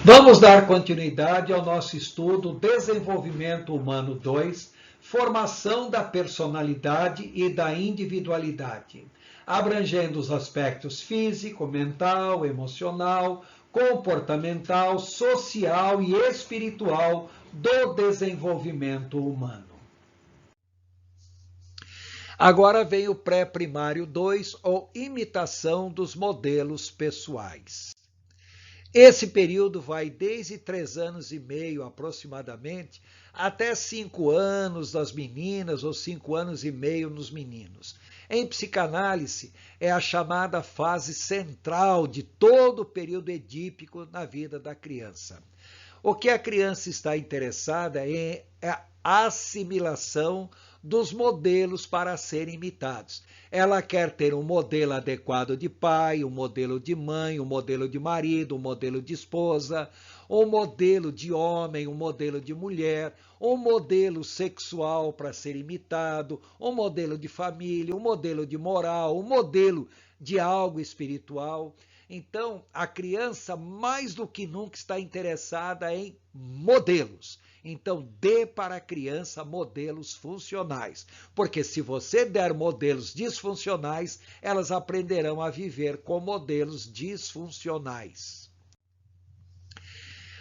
Vamos dar continuidade ao nosso estudo Desenvolvimento Humano 2, Formação da Personalidade e da Individualidade, abrangendo os aspectos físico, mental, emocional, comportamental, social e espiritual do desenvolvimento humano. Agora vem o pré-primário 2, ou imitação dos modelos pessoais. Esse período vai desde 3 anos e meio aproximadamente até 5 anos das meninas ou 5 anos e meio nos meninos. Em psicanálise, é a chamada fase central de todo o período edípico na vida da criança. O que a criança está interessada é a assimilação dos modelos para serem imitados. Ela quer ter um modelo adequado de pai, um modelo de mãe, um modelo de marido, um modelo de esposa, um modelo de homem, um modelo de mulher, um modelo sexual para ser imitado, um modelo de família, um modelo de moral, um modelo de algo espiritual. Então, a criança, mais do que nunca, está interessada em modelos. Então, dê para a criança modelos funcionais, porque se você der modelos disfuncionais, elas aprenderão a viver com modelos disfuncionais.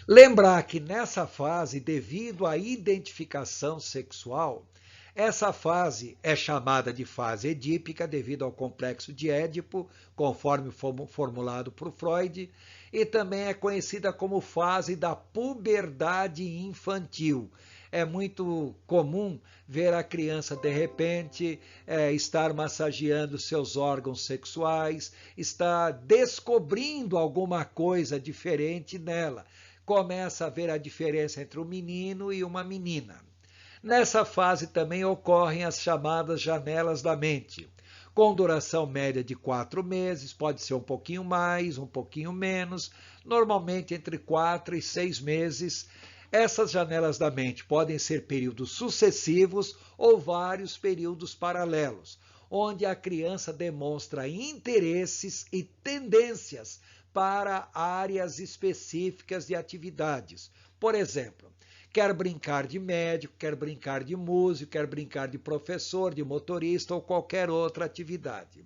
Lembrar que nessa fase, devido à identificação sexual, essa fase é chamada de fase edípica devido ao complexo de Édipo, conforme formulado por Freud, e também é conhecida como fase da puberdade infantil. É muito comum ver a criança, de repente, estar massageando seus órgãos sexuais, estar descobrindo alguma coisa diferente nela. Começa a ver a diferença entre um menino e uma menina. Nessa fase também ocorrem as chamadas janelas da mente, com duração média de 4 meses, pode ser um pouquinho mais, um pouquinho menos, normalmente entre 4 e 6 meses. Essas janelas da mente podem ser períodos sucessivos ou vários períodos paralelos, onde a criança demonstra interesses e tendências para áreas específicas de atividades. Por exemplo, quer brincar de médico, quer brincar de músico, quer brincar de professor, de motorista ou qualquer outra atividade.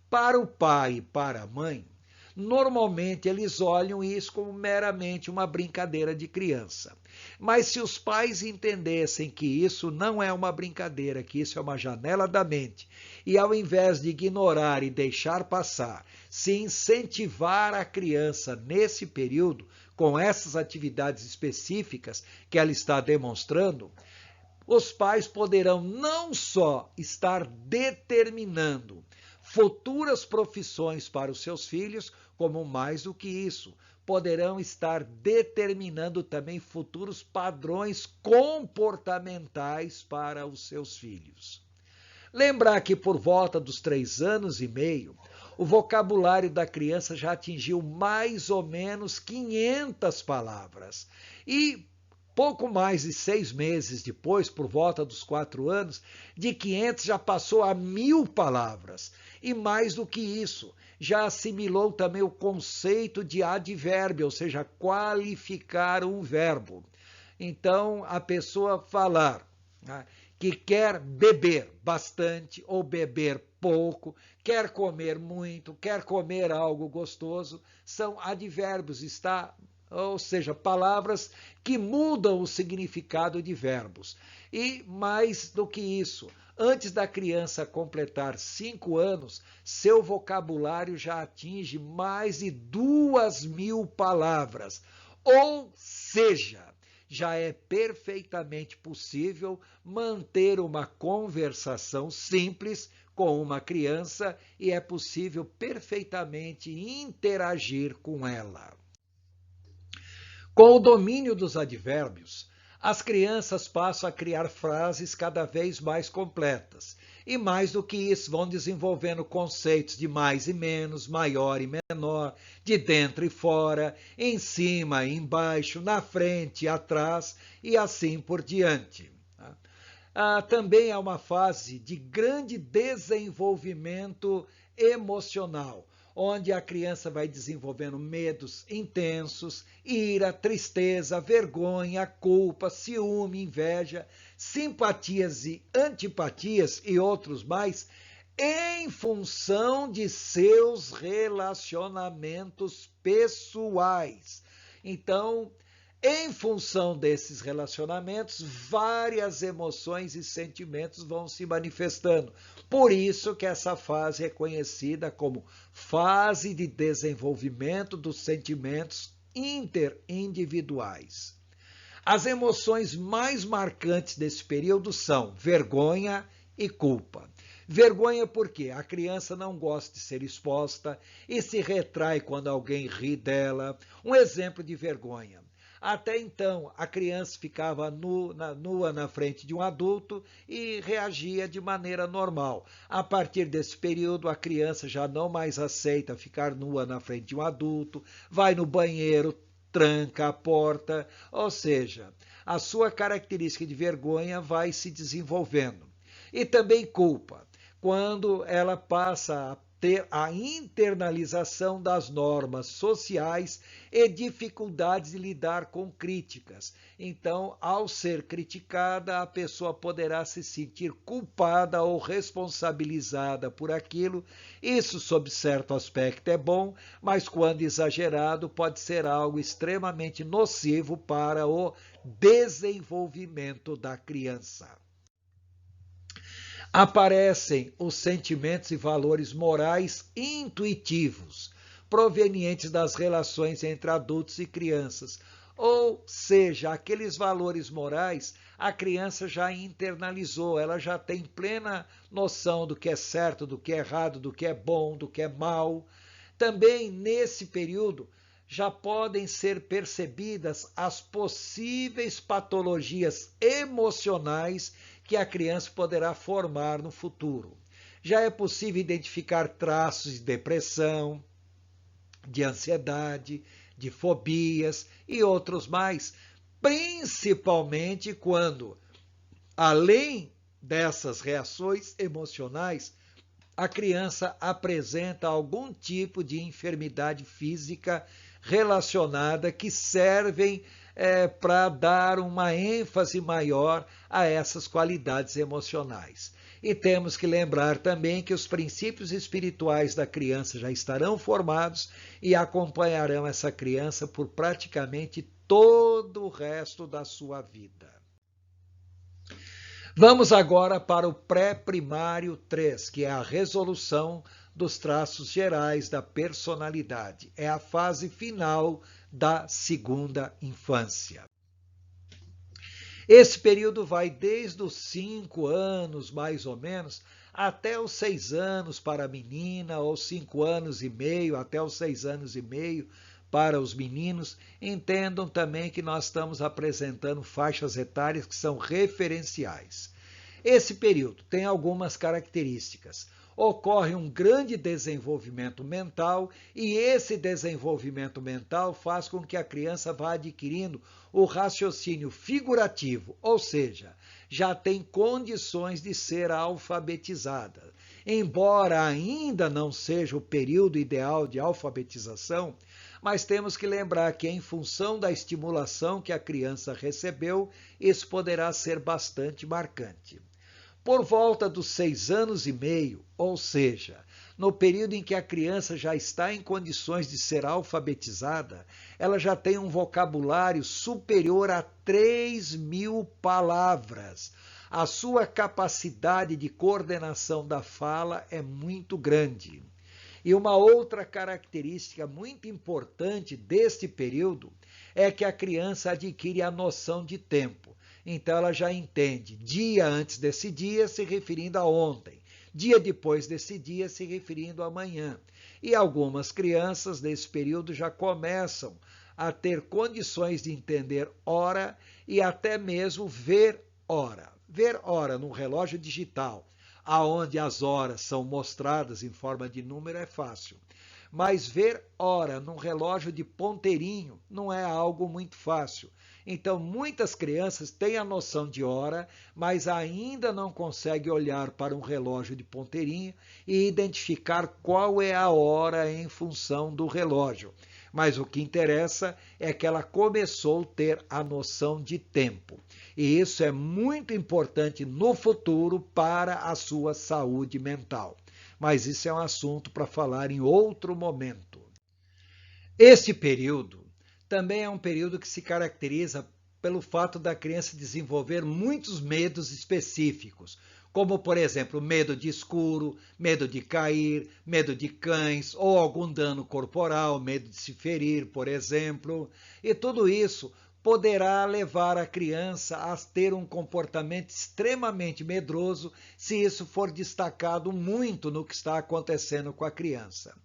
Para o pai e para a mãe, normalmente eles olham isso como meramente uma brincadeira de criança. Mas se os pais entendessem que isso não é uma brincadeira, que isso é uma janela da mente, e ao invés de ignorar e deixar passar, se incentivar a criança nesse período, com essas atividades específicas que ela está demonstrando, os pais poderão não só estar determinando futuras profissões para os seus filhos, como mais do que isso, poderão estar determinando também futuros padrões comportamentais para os seus filhos. Lembrar que por volta dos 3 anos e meio, o vocabulário da criança já atingiu mais ou menos 500 palavras. E pouco mais de 6 meses depois, por volta dos 4 anos, de 500 já passou a 1000 palavras. E mais do que isso, já assimilou também o conceito de advérbio, ou seja, qualificar um verbo. Então, a pessoa falar, né, que quer beber bastante ou beber pouco, quer comer muito, quer comer algo gostoso, são advérbios, ou seja, palavras que mudam o significado de verbos. E mais do que isso, antes da criança completar 5 anos, seu vocabulário já atinge mais de 2.000 palavras. Ou seja, já é perfeitamente possível manter uma conversação simples com uma criança e é possível perfeitamente interagir com ela. Com o domínio dos advérbios, as crianças passam a criar frases cada vez mais completas. E mais do que isso, vão desenvolvendo conceitos de mais e menos, maior e menor, de dentro e fora, em cima e embaixo, na frente e atrás, e assim por diante. Também é uma fase de grande desenvolvimento emocional, onde a criança vai desenvolvendo medos intensos, ira, tristeza, vergonha, culpa, ciúme, inveja, simpatias e antipatias e outros mais, em função de seus relacionamentos pessoais. Então, em função desses relacionamentos, várias emoções e sentimentos vão se manifestando. Por isso que essa fase é conhecida como fase de desenvolvimento dos sentimentos interindividuais. As emoções mais marcantes desse período são vergonha e culpa. Vergonha porque a criança não gosta de ser exposta e se retrai quando alguém ri dela. Um exemplo de vergonha. Até então, a criança ficava nua na frente de um adulto e reagia de maneira normal. A partir desse período, a criança já não mais aceita ficar nua na frente de um adulto, vai no banheiro, tranca a porta, ou seja, a sua característica de vergonha vai se desenvolvendo. E também culpa, quando ela passa a ter a internalização das normas sociais e dificuldades de lidar com críticas. Então, ao ser criticada, a pessoa poderá se sentir culpada ou responsabilizada por aquilo. Isso, sob certo aspecto, é bom, mas quando exagerado, pode ser algo extremamente nocivo para o desenvolvimento da criança. Aparecem os sentimentos e valores morais intuitivos, provenientes das relações entre adultos e crianças. Ou seja, aqueles valores morais a criança já internalizou, ela já tem plena noção do que é certo, do que é errado, do que é bom, do que é mal. Também nesse período já podem ser percebidas as possíveis patologias emocionais que a criança poderá formar no futuro. Já é possível identificar traços de depressão, de ansiedade, de fobias e outros mais, principalmente quando, além dessas reações emocionais, a criança apresenta algum tipo de enfermidade física relacionada que servem para dar uma ênfase maior a essas qualidades emocionais. E temos que lembrar também que os princípios espirituais da criança já estarão formados e acompanharão essa criança por praticamente todo o resto da sua vida. Vamos agora para o pré-primário 3, que é a resolução dos traços gerais da personalidade. É a fase final da segunda infância. Esse período vai desde os 5 anos, mais ou menos, até os 6 anos para a menina, ou 5 anos e meio, até os 6 anos e meio para os meninos. Entendam também que nós estamos apresentando faixas etárias que são referenciais. Esse período tem algumas características. Ocorre um grande desenvolvimento mental e esse desenvolvimento mental faz com que a criança vá adquirindo o raciocínio figurativo, ou seja, já tem condições de ser alfabetizada. Embora ainda não seja o período ideal de alfabetização, mas temos que lembrar que, em função da estimulação que a criança recebeu, isso poderá ser bastante marcante. Por volta dos 6 anos e meio, ou seja, no período em que a criança já está em condições de ser alfabetizada, ela já tem um vocabulário superior a 3.000 palavras. A sua capacidade de coordenação da fala é muito grande. E uma outra característica muito importante deste período é que a criança adquire a noção de tempo. Então ela já entende dia antes desse dia se referindo a ontem, dia depois desse dia se referindo a amanhã. E algumas crianças nesse período já começam a ter condições de entender hora e até mesmo ver hora. Ver hora num relógio digital, aonde as horas são mostradas em forma de número, é fácil. Mas ver hora num relógio de ponteirinho não é algo muito fácil. Então, muitas crianças têm a noção de hora, mas ainda não conseguem olhar para um relógio de ponteirinho e identificar qual é a hora em função do relógio. Mas o que interessa é que ela começou a ter a noção de tempo. E isso é muito importante no futuro para a sua saúde mental. Mas isso é um assunto para falar em outro momento. Esse período também é um período que se caracteriza pelo fato da criança desenvolver muitos medos específicos, como, por exemplo, medo de escuro, medo de cair, medo de cães ou algum dano corporal, medo de se ferir, por exemplo. E tudo isso poderá levar a criança a ter um comportamento extremamente medroso se isso for destacado muito no que está acontecendo com a criança.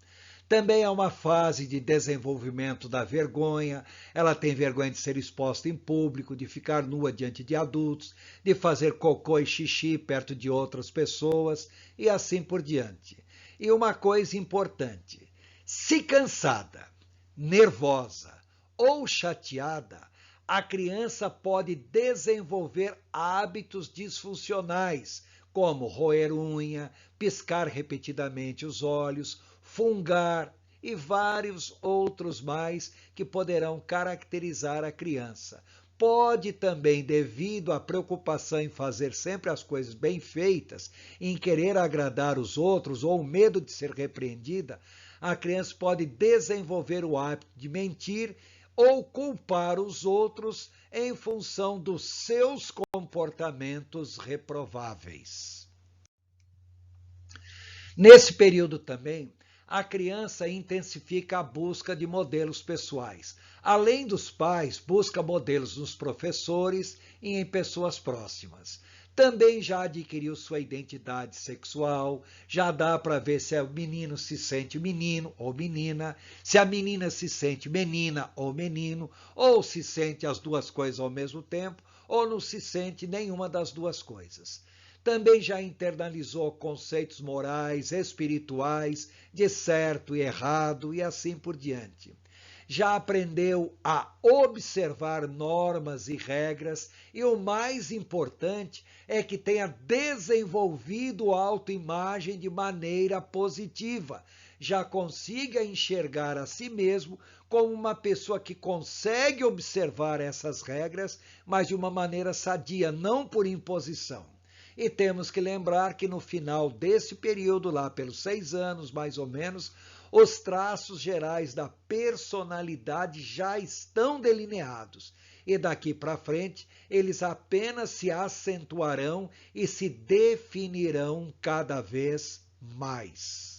Também é uma fase de desenvolvimento da vergonha, ela tem vergonha de ser exposta em público, de ficar nua diante de adultos, de fazer cocô e xixi perto de outras pessoas e assim por diante. E uma coisa importante, se cansada, nervosa ou chateada, a criança pode desenvolver hábitos disfuncionais, como roer unha, piscar repetidamente os olhos, fungar e vários outros mais que poderão caracterizar a criança. Pode também, devido à preocupação em fazer sempre as coisas bem feitas, em querer agradar os outros ou o medo de ser repreendida, a criança pode desenvolver o hábito de mentir ou culpar os outros em função dos seus comportamentos reprováveis. Nesse período também, a criança intensifica a busca de modelos pessoais. Além dos pais, busca modelos nos professores e em pessoas próximas. Também já adquiriu sua identidade sexual, já dá para ver se o menino se sente menino ou menina, se a menina se sente menina ou menino, ou se sente as duas coisas ao mesmo tempo, ou não se sente nenhuma das duas coisas. Também já internalizou conceitos morais, espirituais, de certo e errado e assim por diante. Já aprendeu a observar normas e regras e o mais importante é que tenha desenvolvido a autoimagem de maneira positiva, já consiga enxergar a si mesmo como uma pessoa que consegue observar essas regras, mas de uma maneira sadia, não por imposição. E temos que lembrar que no final desse período, lá pelos 6 anos mais ou menos, os traços gerais da personalidade já estão delineados. E daqui para frente, eles apenas se acentuarão e se definirão cada vez mais.